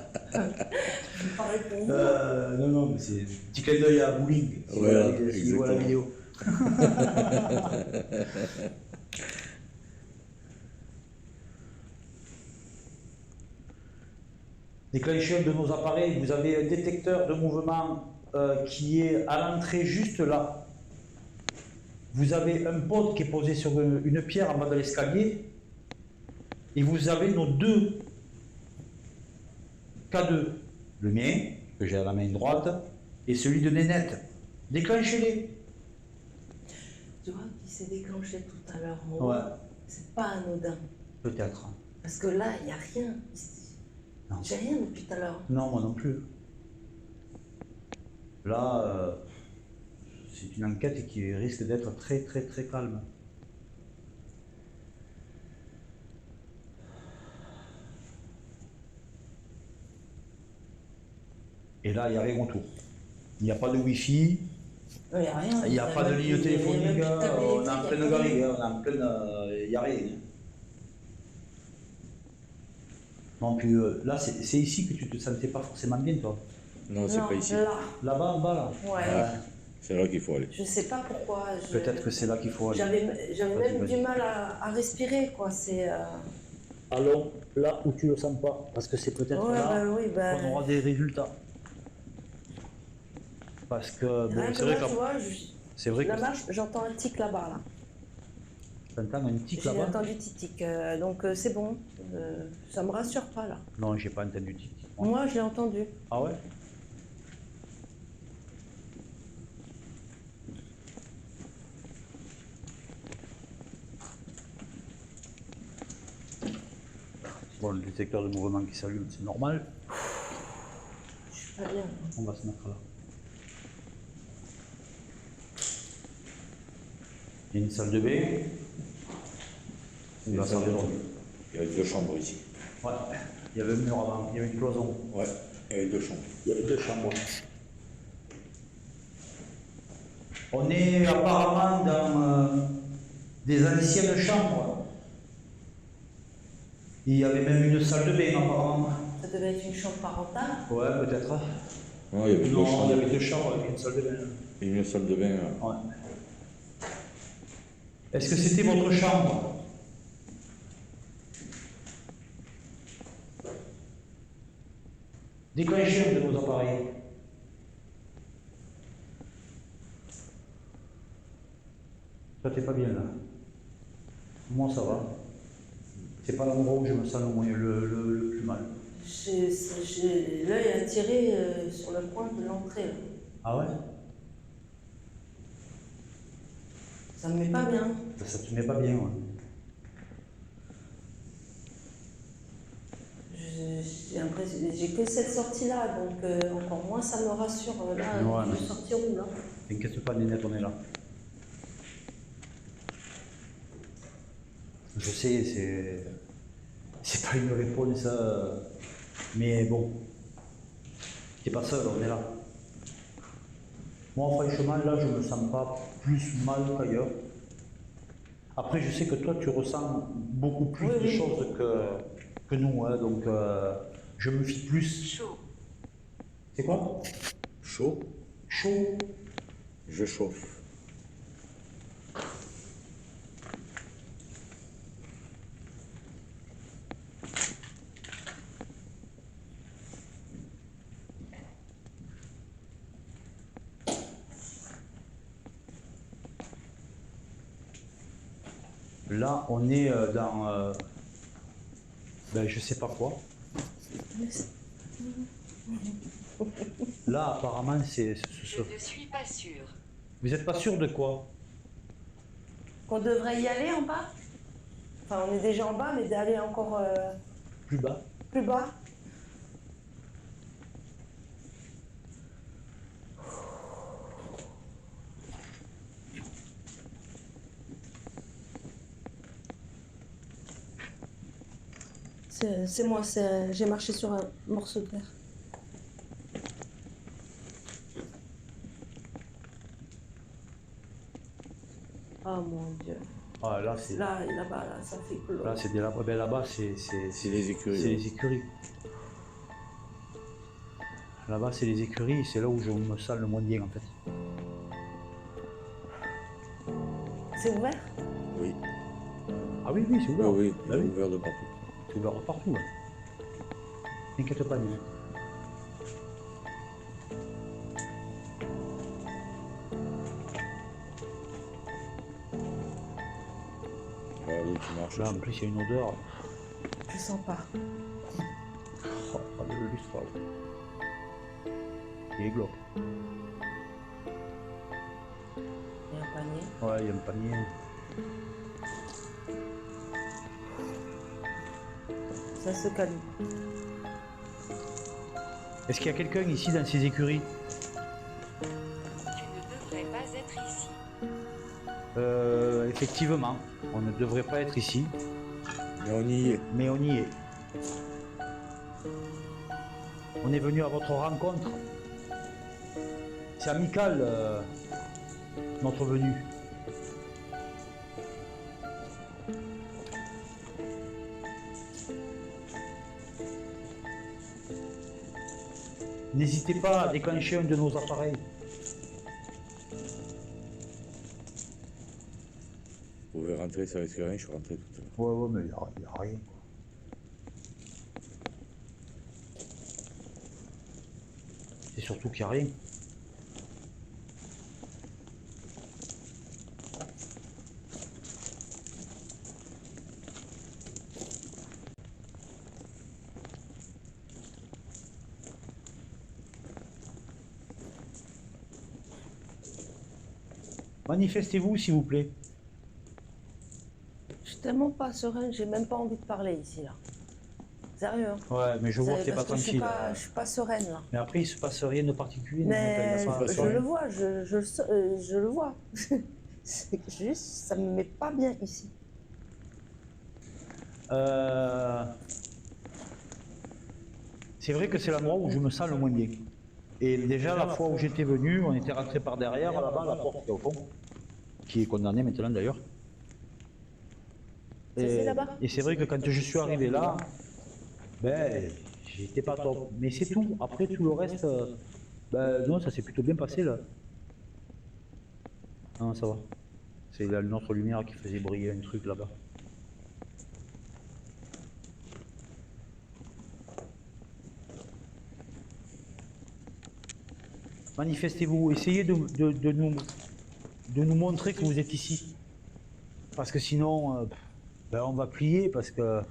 Pareil pour vous. Non, non, mais c'est un petit clin d'œil à bowling. Si Voilà, vous voyez- si vous voyez la vidéo. Déclencheur de nos appareils, vous avez un détecteur de mouvement qui est à l'entrée juste là. Vous avez un pod qui est posé sur une pierre en bas de l'escalier. Et vous avez nos deux K2. Le mien, que j'ai à la main droite, et celui de Nénette. Déclenchez-les. Tu vois, il s'est déclenché tout à l'heure. Moi, Ouais, c'est pas anodin. peut-être. Parce que là, il n'y a rien ici. Non. J'ai rien depuis tout à l'heure. Non, moi non plus. Là, c'est une enquête qui risque d'être très très très calme. Et là, il n'y a rien autour. Il n'y a pas de wifi, Il n'y a rien. il n'y a pas de ligne téléphonique, Il y a même plus de on est en tablette, pleine il y a garrigue, on est en pleine... Il n'y a rien. Non, puis là, c'est ici que tu te sentais pas forcément bien, toi. Non, c'est Non, pas ici. là. Là-bas, en bas, là. Ouais. C'est là qu'il faut aller. Je sais pas pourquoi. Peut-être que c'est là qu'il faut aller. J'avais Vas-y, même vas-y. du mal à respirer, quoi. C'est. Allons là où tu le sens pas, parce que c'est peut-être Ouais, là bah oui, bah. qu'on aura des résultats. Parce que, bon, Rien c'est que vrai là, que... tu vois, C'est vrai que... là-bas, j'entends un tic là-bas, là. T'entends un tic J'ai là-bas? entendu tic-tic. Donc c'est bon. Ça me rassure pas, là. Non, j'ai pas entendu tic. Moi, je l'ai entendu. Ah ouais? Bon, le détecteur de mouvement qui s'allume, c'est normal. Je suis pas bien. On va se mettre là. Il y a une salle de bain. Il y a il y avait 2 chambres ici. Ouais, il y avait un mur avant, il y avait une cloison. Ouais, il y avait 2 chambres. Il y avait 2 chambres. On est apparemment dans des anciennes chambres. Il y avait même une salle de bain apparemment. Ça devait être une chambre parentale. Ouais, peut-être. Non, il y avait 2 Non, il y chambres. avait 2 chambres avec une salle de bain. Et une salle de bain. Ouais. Est-ce que c'était votre chambre? Déclenchez un de vos appareils. Toi, t'es pas bien là. Moi, ça va. C'est pas l'endroit où je me sens le plus mal. J'ai l'œil attiré sur le coin de l'entrée, là. Ah ouais? Ça me met pas bien. Ça te met pas bien, ouais. J'ai l'impression, j'ai que cette sortie-là, donc encore moins ça me rassure. Là, Ouais, je mais- vais sortir où, là? T'inquiète pas, Nénette, on est là. Je sais, c'est pas une réponse, mais bon, t'es pas seul, on est là. Moi, franchement, là, je me sens pas plus mal qu'ailleurs. Après, je sais que toi, tu ressens beaucoup plus Oui, de oui. choses que nous, hein, donc je me fie plus. Chaud. C'est quoi? Chaud, Chaud. je chauffe. Là, on est dans, ben, je sais pas quoi. Là, apparemment, Je ne suis pas sûre. Vous n'êtes pas sûr de quoi? Qu'on devrait y aller en bas? Enfin, on est déjà en bas, mais d'aller encore Plus bas. plus bas. C'est moi, j'ai marché sur un morceau de verre. Oh mon Dieu. Ah, là, c'est Là-bas, là, ça fait clos. là, c'est des là-bas. Ben, là-bas, c'est C'est les écuries. c'est les écuries. Là-bas, c'est les écuries. C'est là où je me sens le moins bien, en fait. C'est ouvert? Oui, Ah oui, oui, c'est oui, ouvert. oui, il Bah est oui, ouvert de partout. c'est ouvert partout. Là. T'inquiète pas, Nina. Voilà, l'eau qui marche. Là, en plus, il y a une odeur. Je sens pas. Oh, pas de lustre, là. Il est glauque. Il y a un panier. Ouais, il y a un panier. Ça se calme. Est-ce qu'il y a quelqu'un ici dans ces écuries? Tu ne devrais pas être ici. Effectivement, on ne devrait pas être ici, Mais on y est. mais on y est. On est venu à votre rencontre. C'est amical, notre venue. n'hésitez pas à déclencher un de nos appareils. Vous pouvez rentrer, ça risque rien, je suis rentré tout à l'heure. Ouais, mais il n'y a rien. Quoi. C'est surtout qu'il n'y a rien. Manifestez-vous, s'il vous plaît. Je suis tellement pas sereine, j'ai même pas envie de parler ici, là. Sérieux. Hein. Ouais, mais je vois que t'es pas Parce que tranquille. je suis pas sereine, là. Mais après, il se passe rien de particulier. Mais il y a pas- je le vois, je le vois. C'est juste, ça me met pas bien ici. C'est vrai que c'est l'endroit où je me sens le moins bien. Et déjà, la fois où j'étais venu, on était rentré par derrière, là-bas, la porte qui est au fond, qui est condamnée maintenant d'ailleurs. C'est là-bas. Et c'est vrai que quand je suis arrivé là, ben, j'étais pas top. Mais c'est tout. Après, tout le reste, ben, non, ça s'est plutôt bien passé là. Non, ça va. C'est notre lumière qui faisait briller un truc là-bas. Manifestez-vous, essayez de nous montrer que vous êtes ici. Parce que sinon, ben, on va plier parce que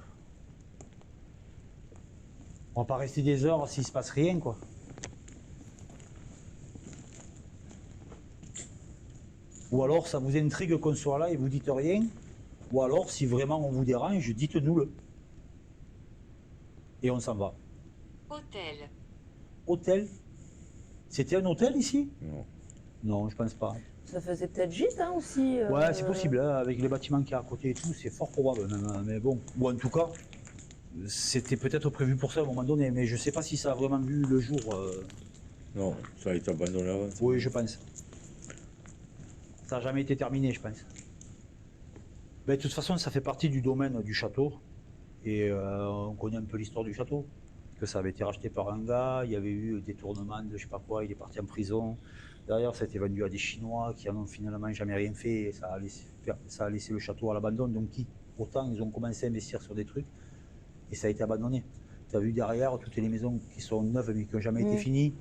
on va pas rester des heures s'il se passe rien, quoi. Ou alors ça vous intrigue qu'on soit là et vous dites rien. Ou alors si vraiment on vous dérange, dites-nous-le. Et on s'en va. Hôtel. Hôtel. C'était un hôtel ici? Non. Non, je pense pas. Ça faisait peut-être gîte, hein, aussi. Ouais, c'est possible, hein, avec les bâtiments qu'il y a à côté et tout, c'est fort probable même, hein, mais bon. Ou en tout cas, c'était peut-être prévu pour ça à un moment donné, mais je sais pas si ça a vraiment vu le jour. Non, ça a été abandonné avant. Oui, je pense. Ça n'a jamais été terminé, je pense. Mais de toute façon, ça fait partie du domaine du château, et on connaît un peu l'histoire du château. Que ça avait été racheté par un gars, il y avait eu des tournements de je sais pas quoi, il est parti en prison. Derrière, ça a été vendu à des Chinois qui en ont finalement jamais rien fait, et ça a laissé le château à l'abandon. Donc autant ils ont commencé à investir sur des trucs, et ça a été abandonné. Tu as vu derrière, toutes les maisons qui sont neuves mais qui n'ont jamais été finies,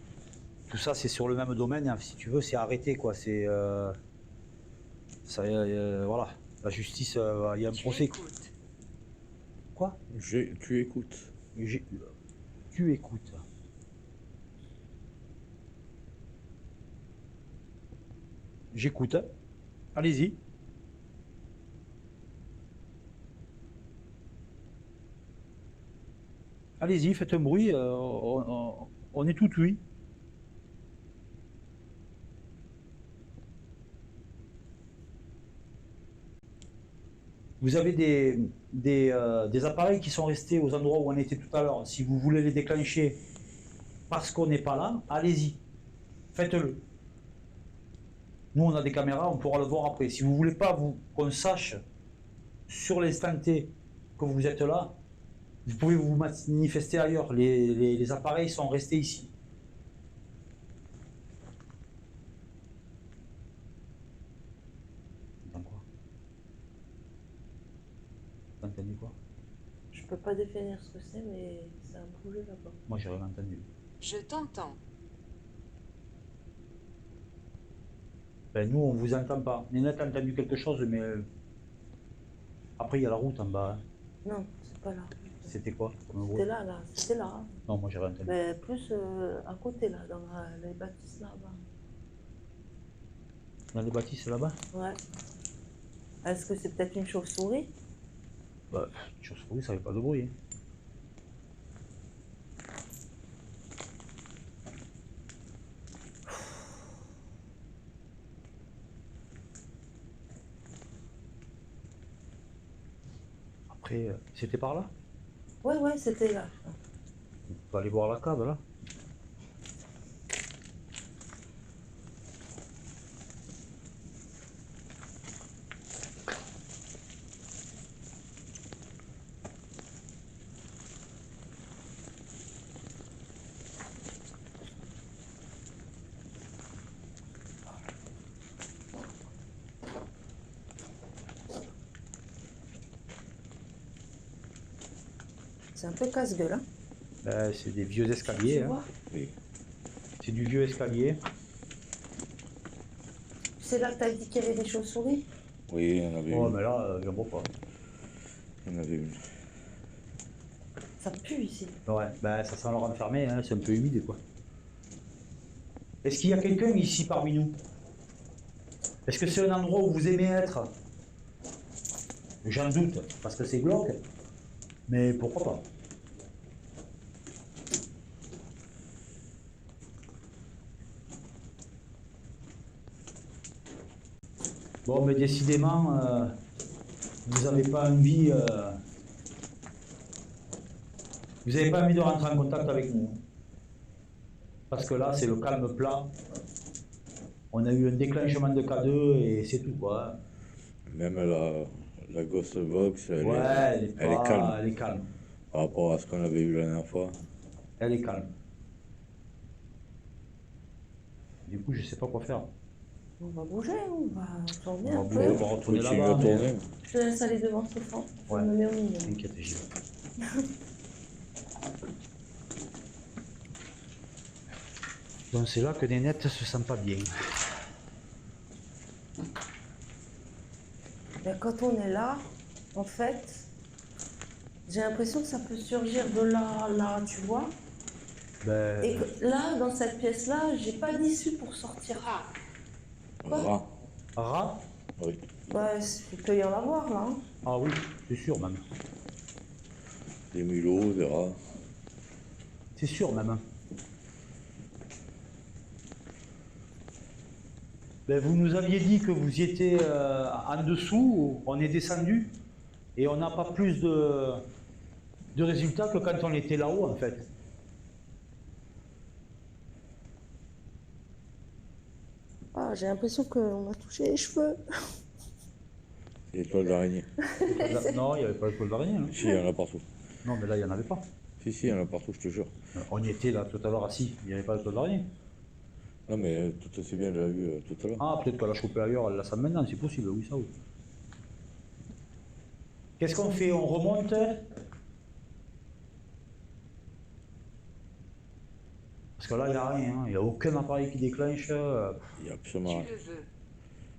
tout ça c'est sur le même domaine, hein, si tu veux, c'est arrêté, quoi. C'est voilà, la justice, il y a un procès. Écoute. Quoi? Tu écoutes. Tu écoutes. J'écoute. Allez-y. Allez-y, faites un bruit. On est tout oui. Vous avez des appareils qui sont restés aux endroits où on était tout à l'heure. Si vous voulez les déclencher parce qu'on n'est pas là, allez-y. Faites-le. Nous, on a des caméras, on pourra le voir après. Si vous ne voulez pas qu'on sache sur l'instant T que vous êtes là, vous pouvez vous manifester ailleurs. Les appareils sont restés ici. Dans quoi? T'as entendu quoi? Je peux pas définir ce que c'est, mais c'est un projet là-bas. Moi, j'ai rien entendu. Je t'entends. Ben, nous, on vous entend pas. Nénette a entendu quelque chose, mais après, il y a la route en bas. Hein. Non, c'est pas là. C'était quoi comme route? C'était là, c'était là. Hein. Non, moi, j'ai rien entendu. Mais plus à côté, là, dans les bâtisses là-bas. Dans les bâtisses là-bas? Ouais. Est-ce que c'est peut-être une chauve-souris? Bah, une chauve-souris, ça fait pas de bruit. Hein. Après, c'était par là? Ouais, c'était là. On peut aller voir la cave là. C'est un peu casse-gueule, hein. C'est des vieux escaliers. Tu Hein. vois? Oui. C'est du vieux escalier. C'est là que t'as dit qu'il y avait des chauves-souris? Oui, il y en avait Oh, une. mais là, j'en vois pas. Il y en avait une. Ça pue ici. Ouais, ça sent leur enfermé, hein, c'est un peu humide, quoi. Est-ce qu'il y a quelqu'un ici parmi nous? Est-ce que c'est un endroit où vous aimez être? J'en doute, parce que c'est glauque. Mais pourquoi pas? Bon, mais décidément, vous n'avez pas envie... vous n'avez pas envie de rentrer en contact avec nous. Parce que là, c'est le calme plat. On a eu un déclenchement de K2 et c'est tout, quoi. Même la Ghost Box, elle, Ouais, elle est calme elle est calme. par rapport à ce qu'on avait eu la dernière fois. Elle est calme. Du coup, je sais pas quoi faire. On va bouger, on va tourner On un va peu. bouger, on va retourner Continue à là-bas. mais- tourner. Je te laisse aller devant Stéphane. Je Ouais. me mets au milieu. T'inquiète, j'y vais. Donc c'est là que Nénette se sent pas bien. Ben, quand on est là, en fait, j'ai l'impression que ça peut surgir de là, là, tu vois. Ben, Et que là, dans cette pièce-là, j'ai pas d'issue pour sortir. Quoi? Rat. rat? Oui. Bah, il peut y en avoir là. Hein. Ah oui, c'est sûr même. Des mulots, des rats. C'est sûr même. Ben, vous nous aviez dit que vous y étiez en dessous, on est descendu et on n'a pas plus de résultats que quand on était là-haut en fait. Ah, j'ai l'impression qu'on m'a touché les cheveux. Des toiles d'araignée. Non, il n'y avait pas le col d'araignée. Hein. Si, il y en a partout. Non, mais là, il n'y en avait pas. Si, il y en a partout, je te jure. On y était là tout à l'heure assis, il n'y avait pas le col d'araignée. Non, mais tout aussi bien, je l'ai vu tout à l'heure. Ah, peut-être qu'elle l'a chopé ailleurs, elle la sent maintenant, c'est possible, oui, ça oui. Qu'est-ce qu'on fait? On remonte? Parce que là, il n'y a rien, hein. Il n'y a aucun appareil qui déclenche. Il y a absolument Tu rien. le veux.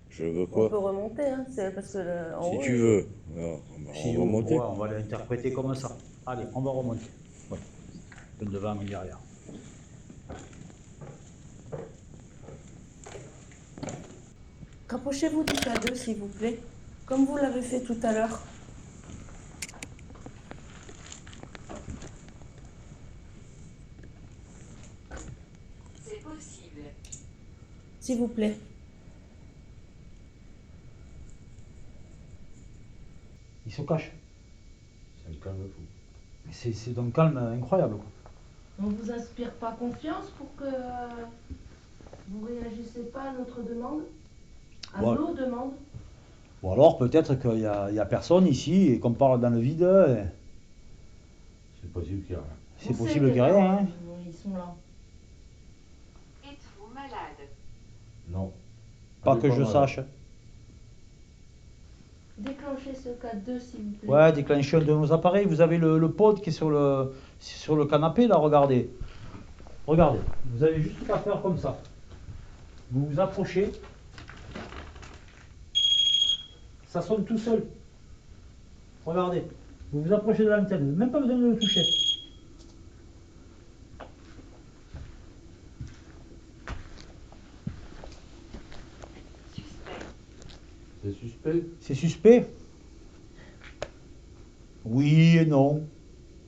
Je veux On quoi? peut remonter, hein. C'est parce que en Si haut, tu veux. Alors, Si, on va monter. ouais, on va l'interpréter comme ça. Allez, on va remonter. Ouais. Le devant, le derrière. Rapprochez-vous du K2, s'il vous plaît, comme vous l'avez fait tout à l'heure. C'est possible. S'il vous plaît. Il se cache. C'est un calme fou. Mais c'est d'un calme incroyable, quoi. On vous inspire pas confiance pour que vous réagissez pas à notre demande, à Ouais. nos demandes. Ou alors peut-être qu'il y a personne ici et qu'on parle dans le vide. Et C'est possible qu'il y a rien. c'est On sait possible qu'il y ait y a rien. Hein. Ils sont là. Êtes-vous malade? Non. Pas Elle est que je malade. sache. Déclenchez ce K2, s'il vous plaît. Ouais, déclenchez un de nos appareils. Vous avez le pod qui est sur le canapé, là, regardez. Regardez, vous avez juste qu'à faire comme ça. Vous vous approchez. Ça sonne tout seul. Regardez. Vous vous approchez de l'antenne. Même pas besoin de le toucher. Suspect. C'est suspect. C'est suspect? Oui et non.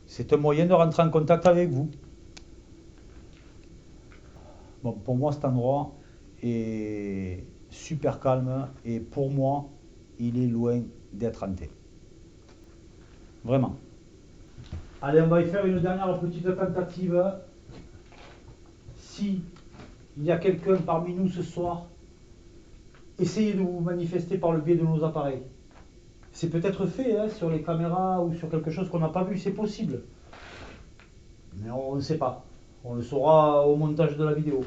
C'est un moyen de rentrer en contact avec vous. Bon, pour moi, cet endroit est super calme et pour moi, il est loin d'être hanté. Vraiment. Allez, on va y faire une dernière petite tentative. Si il y a quelqu'un parmi nous ce soir, essayez de vous manifester par le biais de nos appareils. C'est peut-être fait hein, sur les caméras ou sur quelque chose qu'on n'a pas vu, c'est possible. Mais on ne sait pas. On le saura au montage de la vidéo.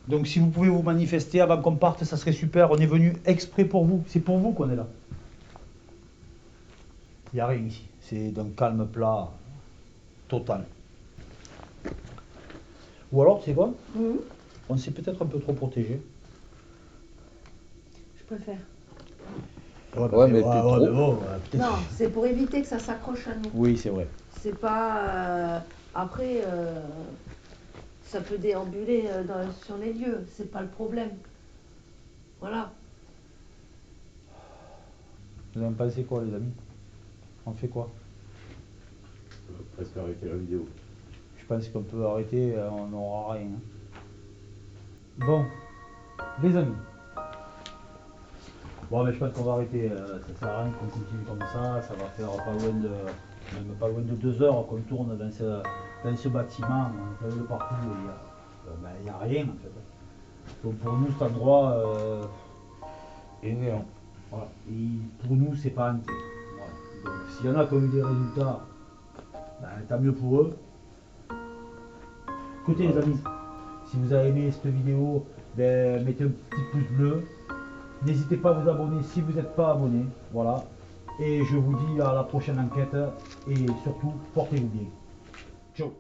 Donc si vous pouvez vous manifester avant qu'on parte, ça serait super. On est venu exprès pour vous. C'est pour vous qu'on est là. Il n'y a rien ici. C'est d'un calme plat total. Ou alors, c'est quoi? On s'est peut-être un peu trop protégé. Je préfère. Ouais, mais t'es trop. Peut-être. Non, c'est pour éviter que ça s'accroche à nous. Oui, c'est vrai. C'est pas. Après, ça peut déambuler sur les lieux, c'est pas le problème. Voilà. Vous en pensez quoi, les amis? On fait quoi? On va presque arrêter la vidéo. Je pense qu'on peut arrêter, on n'aura rien. Bon, les amis. Bon, mais je pense qu'on va arrêter. Ça sert à rien qu'on continue comme ça va faire pas loin de, même pas loin de 2 heures qu'on tourne dans ce bâtiment. On peut aller partout et il n'y a rien en fait. Donc pour nous, cet endroit, Et néant. voilà. Et pour nous, c'est pas hanté. Voilà. Donc s'il y en a qui ont eu des résultats, ben, tant mieux pour eux. Écoutez les amis, si vous avez aimé cette vidéo, ben, mettez un petit pouce bleu. N'hésitez pas à vous abonner si vous n'êtes pas abonné. Voilà. Et je vous dis à la prochaine enquête. Et surtout, portez-vous bien. Ciao.